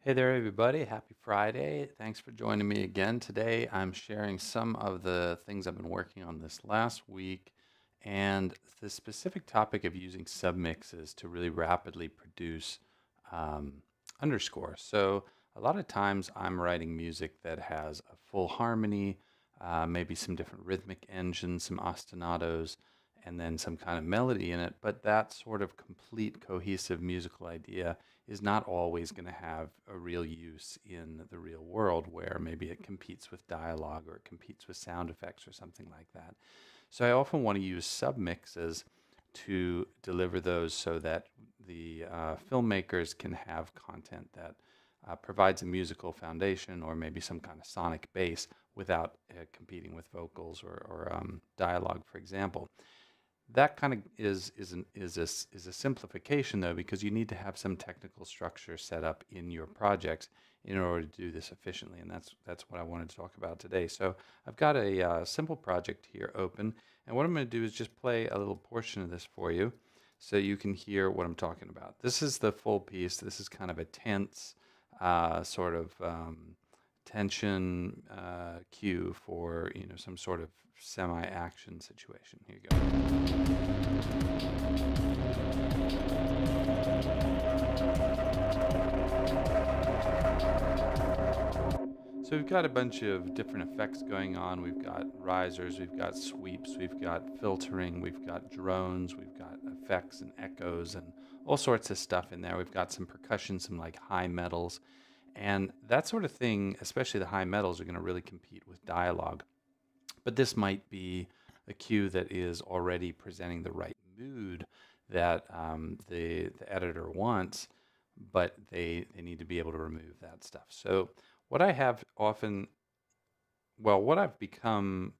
Hey there, everybody. Happy Friday. Thanks for joining me again. Today, I'm sharing some of the things I've been working on this last week and the specific topic of using submixes to really rapidly produce um, underscore. So, a lot of times I'm writing music that has a full harmony, maybe some different rhythmic engines, some ostinatos, and then some kind of melody in it. But that sort of complete cohesive musical idea is not always going to have a real use in the real world where maybe it competes with dialogue or it competes with sound effects or something like that. So I often want to use submixes to deliver those so that the filmmakers can have content that provides a musical foundation or maybe some kind of sonic base without competing with vocals or dialogue, for example. That kind of is a simplification though, because you need to have some technical structure set up in your projects in order to do this efficiently, and that's what I wanted to talk about today. So I've got a simple project here open, and what I'm going to do is just play a little portion of this for you, so you can hear what I'm talking about. This is the full piece. This is kind of a tense sort of tension cue for some sort of semi-action situation. Here you go. So we've got a bunch of different effects going on. We've got risers, we've got sweeps, we've got filtering, we've got drones, we've got effects and echoes and all sorts of stuff in there. We've got some percussion, some like high metals, and that sort of thing, especially the high metals, are going to really compete with dialogue. But this might be a cue that is already presenting the right mood that the editor wants, but they need to be able to remove that stuff. So what I have often, well, what I've become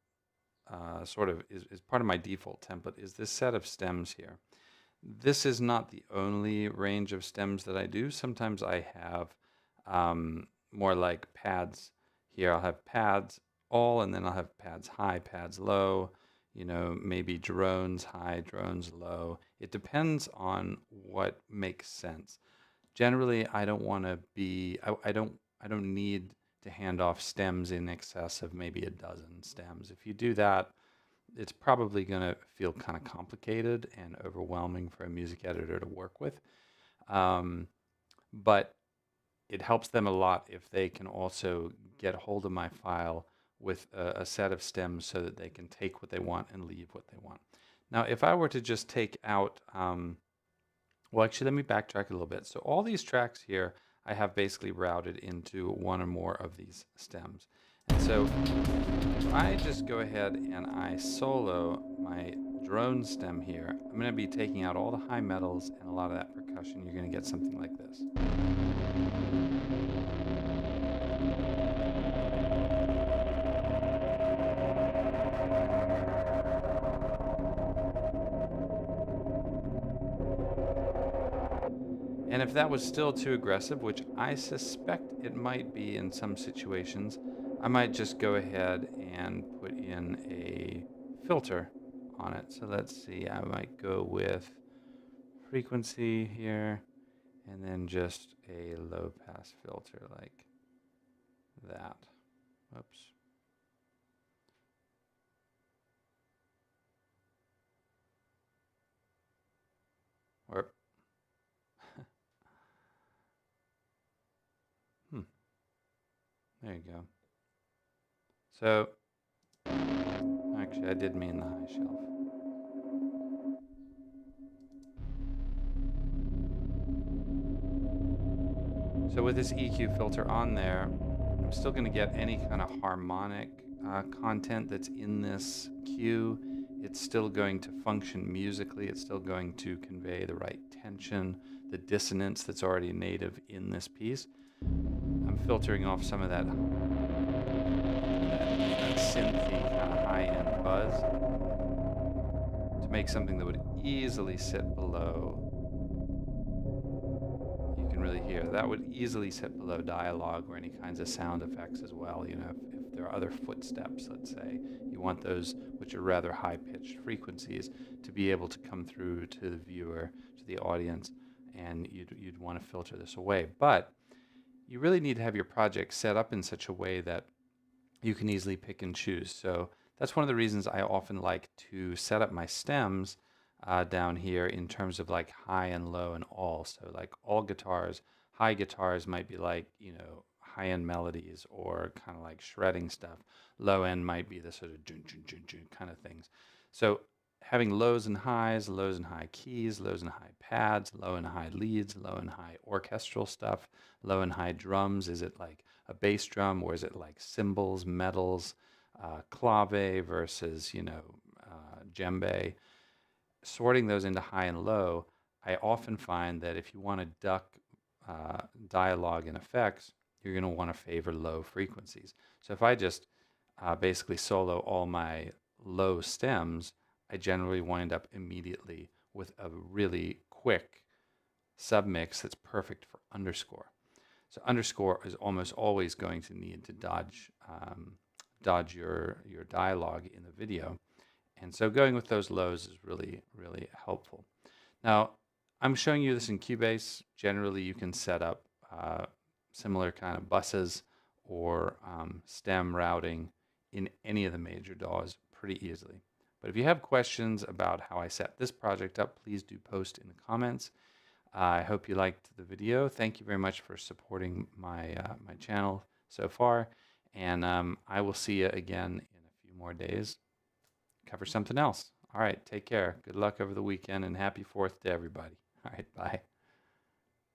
sort of is part of my default template is this set of stems here. This is not the only range of stems that I do. Sometimes I have more like pads here. I'll have pads all, and then I'll have pads high, pads low, maybe drones high, drones low. It depends on what makes sense. Generally, I don't want to be, I don't need to hand off stems in excess of maybe a dozen stems. If you do that, it's probably going to feel kind of complicated and overwhelming for a music editor to work with. Um, but it helps them a lot if they can also get hold of my file with a set of stems so that they can take what they want and leave what they want. Now, if I were to just take out, well, actually, let me backtrack a little bit. So all these tracks here, I have basically routed into one or more of these stems. And so I just go ahead and I solo my drone stem here. I'm going to be taking out all the high metals and a lot of that percussion. You're going to get something like this. And if that was still too aggressive, which I suspect it might be in some situations, I might just go ahead and put in a filter on it. So let's see, I might go with frequency here and then just a low pass filter like that. Oops. Or, there you go. So, actually, I did mean the high shelf. So with this EQ filter on there, I'm still going to get any kind of harmonic content that's in this cue. It's still going to function musically. It's still going to convey the right tension, the dissonance that's already native in this piece. I'm filtering off some of that synthy kind of high-end buzz to make something that would easily sit below. You can really hear that would easily sit below dialogue or any kinds of sound effects as well. If there are other footsteps, let's say, you want those, which are rather high-pitched frequencies, to be able to come through to the viewer, to the audience, and you'd want to filter this away. But you really need to have your project set up in such a way that you can easily pick and choose. So that's one of the reasons I often like to set up my stems down here in terms of like high and low and all. So like all guitars, high guitars might be like, high-end melodies or kind of like shredding stuff. Low end might be the sort of jun, jun, jun, jun kind of things. So having lows and high keys, lows and high pads, low and high leads, low and high orchestral stuff, low and high drums. Is it like a bass drum, or is it like cymbals, medals, clave versus djembe? Sorting those into high and low, I often find that if you want to duck dialogue and effects, you're going to want to favor low frequencies. So if I just basically solo all my low stems, I generally wind up immediately with a really quick submix that's perfect for underscore. So underscore is almost always going to need to dodge your dialogue in the video. And so going with those lows is really, really helpful. Now, I'm showing you this in Cubase. Generally, you can set up similar kind of buses or stem routing in any of the major DAWs pretty easily. But if you have questions about how I set this project up, please do post in the comments. I hope you liked the video. Thank you very much for supporting my channel so far, and I will see you again in a few more days. Cover something else. All right, take care. Good luck over the weekend, and happy 4th to everybody. All right, bye.